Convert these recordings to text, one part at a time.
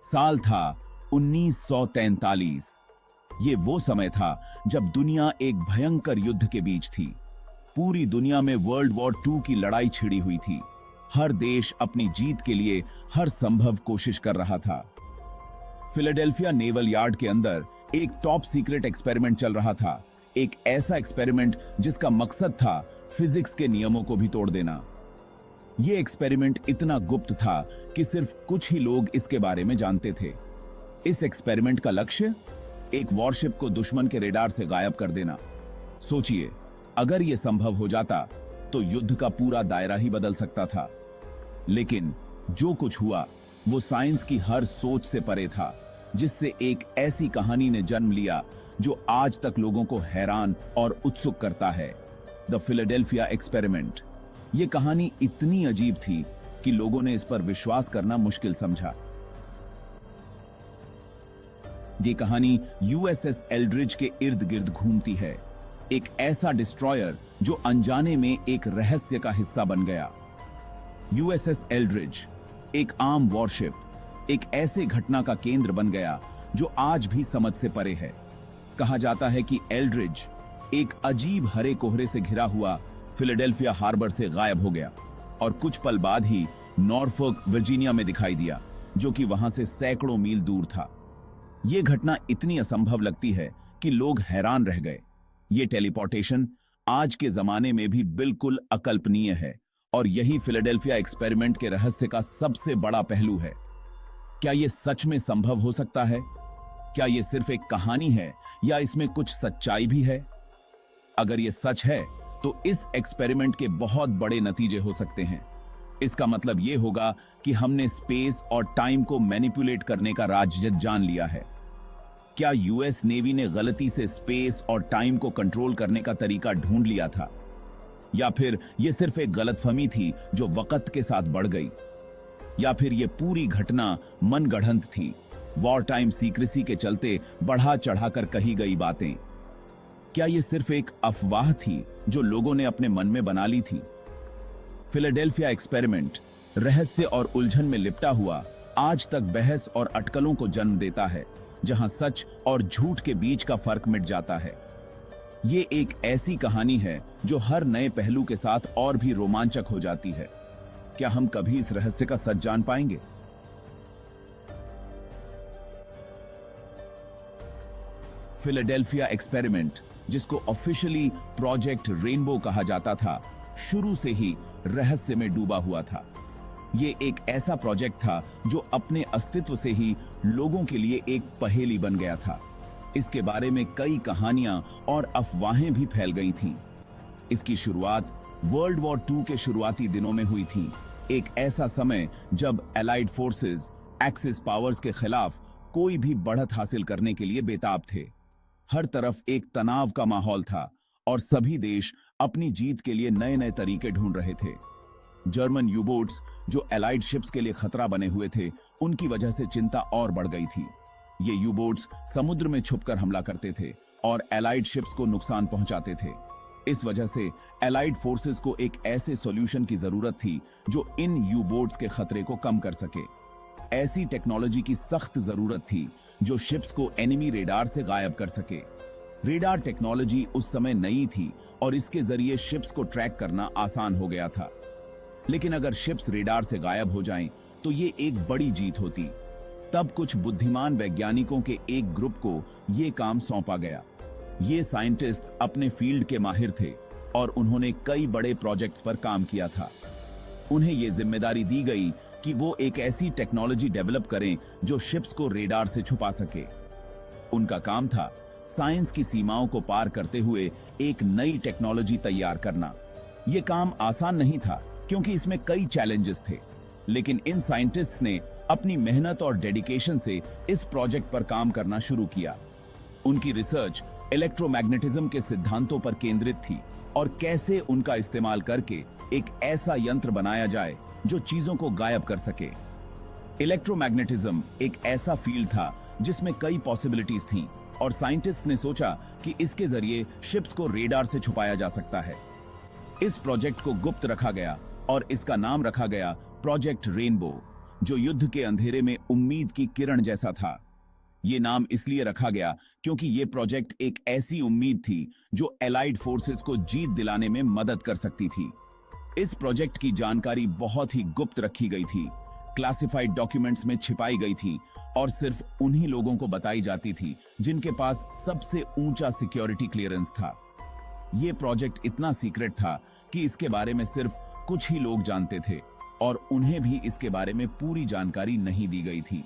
साल था 1943। ये वो समय था जब दुनिया एक भयंकर युद्ध के बीच थी। पूरी दुनिया में वर्ल्ड वॉर 2 की लड़ाई छिड़ी हुई थी। हर देश अपनी जीत के लिए हर संभव कोशिश कर रहा था। फिलाडेल्फिया नेवल यार्ड के अंदर एक टॉप सीक्रेट एक्सपेरिमेंट चल रहा था। एक ऐसा एक्सपेरिमेंट जिसका मकसद था फिजिक्स के नियमों को भी तोड़ देना। यह एक्सपेरिमेंट इतना गुप्त था कि सिर्फ कुछ ही लोग इसके बारे में जानते थे। इस एक्सपेरिमेंट का लक्ष्य एक वॉरशिप को दुश्मन के रेडार से गायब कर देना। सोचिए, अगर यह संभव हो जाता तो युद्ध का पूरा दायरा ही बदल सकता था। लेकिन जो कुछ हुआ वो साइंस की हर सोच से परे था, जिससे एक ऐसी कहानी ने जन्म लिया जो आज तक लोगों को हैरान और उत्सुक करता है, द फिलाडेल्फिया एक्सपेरिमेंट। यह कहानी इतनी अजीब थी कि लोगों ने इस पर विश्वास करना मुश्किल समझा। ये कहानी यूएसएस एल्ड्रिज के इर्द गिर्द घूमती है। एक ऐसा डिस्ट्रॉयर जो अनजाने में एक रहस्य का हिस्सा बन गया। यूएसएस एल्ड्रिज, एक आम वॉरशिप, एक ऐसे घटना का केंद्र बन गया जो आज भी समझ से परे है। कहा जाता है कि एल्ड्रिज एक अजीब हरे कोहरे से घिरा हुआ फिलाडेल्फिया हार्बर से गायब हो गया और कुछ पल बाद ही नॉर्फोक वर्जीनिया में दिखाई दिया, जो कि वहां से सैकड़ों मील दूर था। यह घटना इतनी असंभव लगती है कि लोग हैरान रह गए। ये टेलीपोर्टेशन आज के जमाने में भी बिल्कुल अकल्पनीय है और यही फिलाडेल्फिया एक्सपेरिमेंट के रहस्य का सबसे बड़ा पहलू है। क्या यह सच में संभव हो सकता है? क्या यह सिर्फ एक कहानी है या इसमें कुछ सच्चाई भी है? अगर यह सच है तो इस एक्सपेरिमेंट के बहुत बड़े नतीजे हो सकते हैं। इसका मतलब यह होगा कि हमने स्पेस और टाइम को मैनिपुलेट करने का राज जान लिया है। क्या यूएस नेवी ने गलती से स्पेस और टाइम को कंट्रोल करने का तरीका ढूंढ लिया था, या फिर यह सिर्फ एक गलतफहमी थी जो वक्त के साथ बढ़ गई, या फिर यह पूरी घटना मनगढ़ंत थी, वॉर टाइम सीक्रेसी के चलते बढ़ा चढ़ाकर कही गई बातें? क्या यह सिर्फ एक अफवाह थी जो लोगों ने अपने मन में बना ली थी? फिलाडेल्फिया एक्सपेरिमेंट रहस्य और उलझन में लिपटा हुआ आज तक बहस और अटकलों को जन्म देता है, जहां सच और झूठ के बीच का फर्क मिट जाता है। ये एक ऐसी कहानी है जो हर नए पहलू के साथ और भी रोमांचक हो जाती है। क्या हम कभी इस रहस्य का सच जान पाएंगे? फिलाडेल्फिया एक्सपेरिमेंट, जिसको ऑफिशियली प्रोजेक्ट रेनबो कहा जाता था, शुरू से ही रहस्य में डूबा हुआ था। ये एक ऐसा प्रोजेक्ट था जो अपने अस्तित्व से ही लोगों के लिए एक पहेली बन गया था। इसके बारे में कई कहानियां और अफवाहें भी फैल गई थीं। इसकी शुरुआत वर्ल्ड वॉर 2 के शुरुआती दिनों में हुई थी। एक ऐसा समय जब एलाइड फोर्सेस एक्सिस पावर्स के खिलाफ कोई भी बढ़त हासिल करने के लिए बेताब थे। हर तरफ एक तनाव का माहौल था और सभी देश अपनी जीत के लिए नए नए तरीके ढूंढ रहे थे। जर्मन यू बोट्स, जो एलाइड शिप्स के लिए खतरा बने हुए थे, उनकी वजह से चिंता और बढ़ गई थी। ये यू बोट्स समुद्र में छुपकर हमला करते थे और एलाइड शिप्स को नुकसान पहुंचाते थे। इस वजह से एलाइड फोर्सेस को एक ऐसे सॉल्यूशन की जरूरत थी जो इन यू बोट्स के खतरे को कम कर सके। ऐसी टेक्नोलॉजी की सख्त जरूरत थी जो शिप्स को एनिमी रेडार से गायब कर सके। रेडार टेक्नोलॉजी उस समय नई थी और इसके जरिए शिप्स को ट्रैक करना आसान हो गया था। लेकिन अगर शिप्स रेडार से गायब हो जाएं, तो ये एक बड़ी जीत होती। तब कुछ बुद्धिमान वैज्ञानिकों के एक ग्रुप को ये काम सौंपा गया। ये साइंटिस्ट्स अपने फील्ड के माहिर थे और उन्होंने कई बड़े प्रोजेक्ट्स पर काम किया था। उन्हें ये जिम्मेदारी दी गई कि वो एक ऐसी टेक्नोलॉजी डेवलप करें जो शिप्स को रेडार से छुपा सके। उनका काम था साइंस की सीमाओं को पार करते हुए एक नई टेक्नोलॉजी तैयार करना। यह काम आसान नहीं था क्योंकि इसमें कई चैलेंजेस थे, लेकिन इन साइंटिस्ट्स ने अपनी मेहनत और डेडिकेशन से इस प्रोजेक्ट पर काम करना शुरू किया। उनकी रिसर्च इलेक्ट्रोमैग्नेटिज्म के सिद्धांतों पर केंद्रित थी और कैसे उनका इस्तेमाल करके एक ऐसा यंत्र बनाया जाए जो चीजों को गायब कर सके। इलेक्ट्रोमैग्नेटिज्म एक ऐसा फील्ड था जिसमें कई पॉसिबिलिटीज थीं और साइंटिस्ट ने सोचा कि इसके जरिए शिप्स को रेडार से छुपाया जा सकता है। इस प्रोजेक्ट को गुप्त रखा गया और इसका नाम रखा गया प्रोजेक्ट रेनबो। जो युद्ध के अंधेरे में उम्मीद की किरण जैसा था। ये नाम इसलिए रखा गया क्योंकि ये प्रोजेक्ट एक ऐसी उम्मीद थी जो एलाइड फोर्सेस को जीत दिलाने में मदद कर सकती थी। इस प्रोजेक्ट की जानकारी बहुत ही गुप्त रखी गई थी, क्लासिफाइड डॉक्यूमेंट्स में छिपाई गई थी और सिर्फ उन्हीं लोगों को बताई जाती थी जिनके पास सबसे ऊंचा सिक्योरिटी क्लियरेंस था। यह प्रोजेक्ट इतना सीक्रेट था कि इसके बारे में सिर्फ कुछ ही लोग जानते थे और उन्हें भी इसके बारे में पूरी जानकारी नहीं दी गई थी।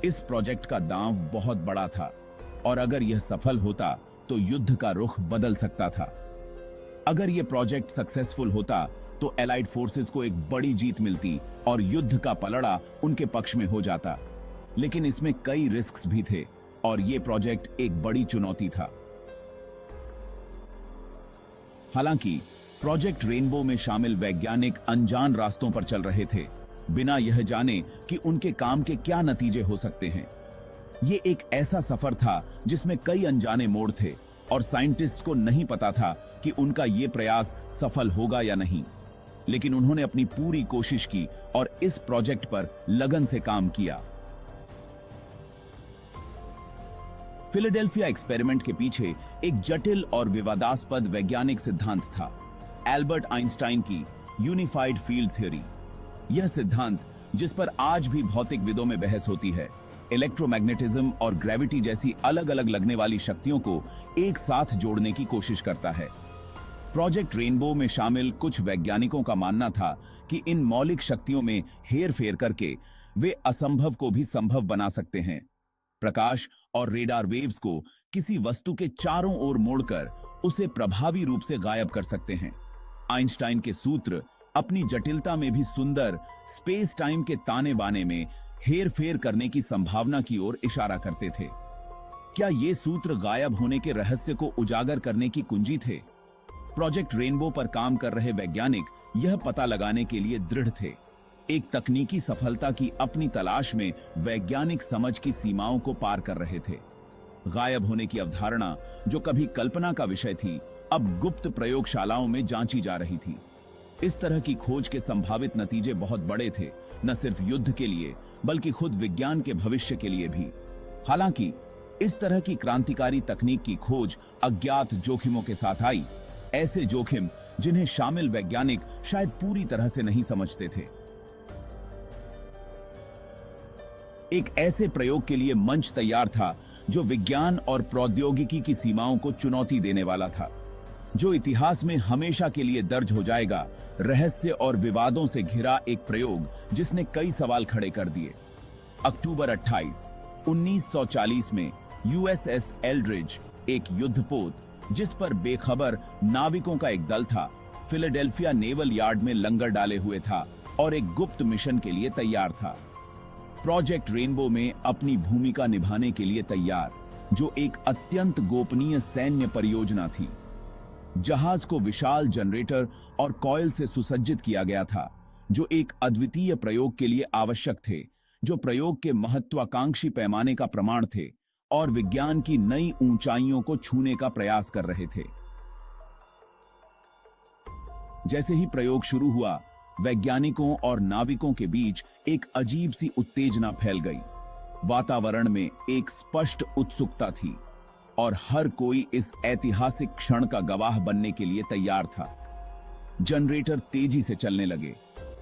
इस प्रोजेक्ट का दांव बहुत बड़ा था और अगर यह सफल होता तो युद्ध का रुख बदल सकता था। अगर यह प्रोजेक्ट सक्सेसफुल होता तो एलाइड फोर्सेस को एक बड़ी जीत मिलती और युद्ध का पलड़ा उनके पक्ष में हो जाता। लेकिन इसमें कई रिस्क्स भी थे और यह प्रोजेक्ट एक बड़ी चुनौती था। हालांकि प्रोजेक्ट रेनबो में शामिल वैज्ञानिक अनजान रास्तों पर चल रहे थे, बिना यह जाने कि उनके काम के क्या नतीजे हो सकते हैं। यह एक ऐसा सफर था जिसमें कई अनजाने मोड़ थे और साइंटिस्ट्स को नहीं पता था कि उनका यह प्रयास सफल होगा या नहीं। लेकिन उन्होंने अपनी पूरी कोशिश की और इस प्रोजेक्ट पर लगन से काम किया। फिलाडेल्फिया एक्सपेरिमेंट के पीछे एक जटिल और विवादास्पद वैज्ञानिक सिद्धांत था, एल्बर्ट आइंस्टाइन की यूनिफाइड फील्ड थ्योरी। यह सिद्धांत, जिस पर आज भी भौतिकविदों में बहस होती है, इलेक्ट्रोमैग्नेटिज्म और ग्रेविटी जैसी अलग अलग लगने वाली शक्तियों को एक साथ जोड़ने की कोशिश करता है। प्रोजेक्ट रेनबो में शामिल कुछ वैज्ञानिकों का मानना था कि इन मौलिक शक्तियों में हेरफेर करके वे असंभव को भी संभव बना सकते हैं। प्रकाश और रेडार वेव्स को किसी वस्तु के चारों ओर मोड़कर उसे प्रभावी रूप से गायब कर सकते हैं। आइंस्टाइन के सूत्र अपनी जटिलता में भी सुंदर स्पेस टाइम के ताने बाने में हेरफेर करने की संभावना की ओर इशारा करते थे। क्या ये सूत्र गायब होने के रहस्य को उजागर करने की कुंजी थे? प्रोजेक्ट रेनबो पर काम कर रहे वैज्ञानिक यह पता लगाने के लिए दृढ़ थे। एक तकनीकी सफलता की अपनी तलाश में वैज्ञानिक समझ की सीमाओं को पार कर रहे थे। गायब होने की अवधारणा, जो कभी कल्पना का विषय थी, अब गुप्त प्रयोगशालाओं में जांची जा रही थी। इस तरह की खोज के संभावित नतीजे बहुत बड़े थे, न सिर्फ युद्ध के लिए बल्कि खुद विज्ञान के भविष्य के लिए भी। हालांकि इस तरह की क्रांतिकारी तकनीक की खोज अज्ञात जोखिमों के साथ आई, ऐसे जोखिम जिन्हें शामिल वैज्ञानिक शायद पूरी तरह से नहीं समझते थे। एक ऐसे प्रयोग के लिए मंच तैयार था जो विज्ञान और प्रौद्योगिकी की सीमाओं को चुनौती देने वाला था, जो इतिहास में हमेशा के लिए दर्ज हो जाएगा। रहस्य और विवादों से घिरा एक प्रयोग जिसने कई सवाल खड़े कर दिए। अक्टूबर 28, 1940 में यूएसएस एल्ड्रिज, एक युद्धपोत जिस पर बेखबर नाविकों का एक दल था, फिलाडेल्फिया नेवल यार्ड में लंगर डाले हुए था और एक गुप्त मिशन के लिए तैयार था। प्रोजेक्ट रेनबो में अपनी भूमिका निभाने के लिए तैयार, जो एक अत्यंत गोपनीय सैन्य परियोजना थी। जहाज को विशाल जनरेटर और कॉइल से सुसज्जित किया गया था, जो एक अद्वितीय प्रयोग के लिए आवश्यक थे, जो प्रयोग के महत्वाकांक्षी पैमाने का प्रमाण थे और विज्ञान की नई ऊंचाइयों को छूने का प्रयास कर रहे थे। जैसे ही प्रयोग शुरू हुआ, वैज्ञानिकों और नाविकों के बीच एक अजीब सी उत्तेजना फैल गई। वातावरण में एक स्पष्ट उत्सुकता थी और हर कोई इस ऐतिहासिक क्षण का गवाह बनने के लिए तैयार था। जनरेटर तेजी से चलने लगे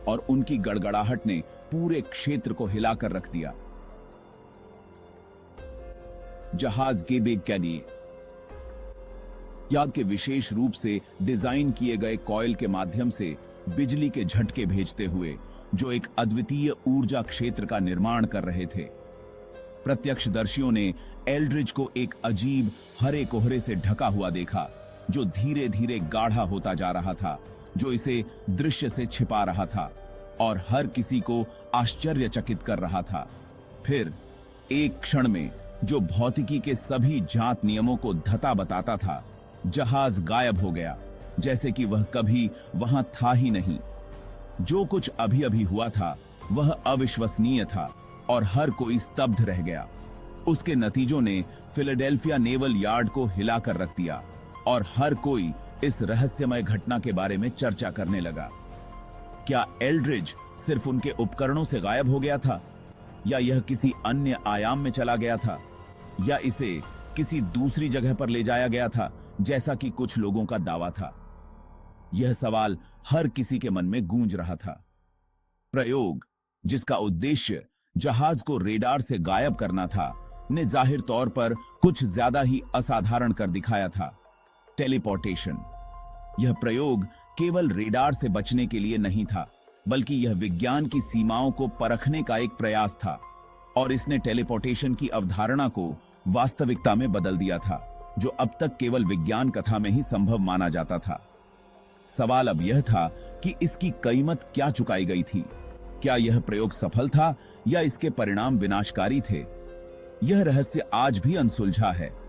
और उनकी गड़गड़ाहट ने पूरे क्षेत्र को हिलाकर रख दिया। जहाज गेबेग कैडी याद के विशेष रूप से डिजाइन किए गए कॉइल के माध्यम से बिजली के झटके भेजते हुए, जो एक अद्वितीय ऊर्जा क्षेत्र का निर्माण कर रहे थे। प्रत्यक्षदर्शियों ने एल्ड्रिज को एक अजीब हरे कोहरे से ढका हुआ देखा, जो धीरे धीरे गाढ़ा होता जा रहा था, जो इसे दृश्य से छिपा रहा था और हर किसी को आश्चर्यचकित कर रहा था। फिर एक क्षण में, जो भौतिकी के सभी जांच नियमों को धता बताता था, जहाज गायब हो गया, जैसे कि वह कभी वहां था ही नहीं। जो कुछ अभी अभी हुआ था वह अविश्वसनीय था और हर कोई स्तब्ध रह गया। उसके नतीजों ने फिलाडेल्फिया नेवल यार्ड को हिलाकर रख दिया और हर कोई इस रहस्यमय घटना के बारे में चर्चा करने लगा। क्या एल्ड्रिज सिर्फ उनके उपकरणों से गायब हो गया था, या यह किसी अन्य आयाम में चला गया था, या इसे किसी दूसरी जगह पर ले जाया गया था, जैसा कि कुछ लोगों का दावा था? यह सवाल हर किसी के मन में गूंज रहा था। प्रयोग, जिसका उद्देश्य जहाज को रेडार से गायब करना था, ने जाहिर तौर पर कुछ ज्यादा ही असाधारण कर दिखाया था। टेलीपोर्टेशन। यह प्रयोग केवल रेडार से बचने के लिए नहीं था, बल्कि यह विज्ञान की सीमाओं को परखने का एक प्रयास था, और इसने टेलीपोर्टेशन की अवधारणा को वास्तविकता में बदल दिया था, जो अब तक केवल विज्ञान कथा में ही संभव माना जाता था। सवाल अब यह था कि इसकी कीमत क्या चुकाई गई थी। क्या यह प्रयोग सफल था या इसके परिणाम विनाशकारी थे? यह रहस्य आज भी अनसुलझा है।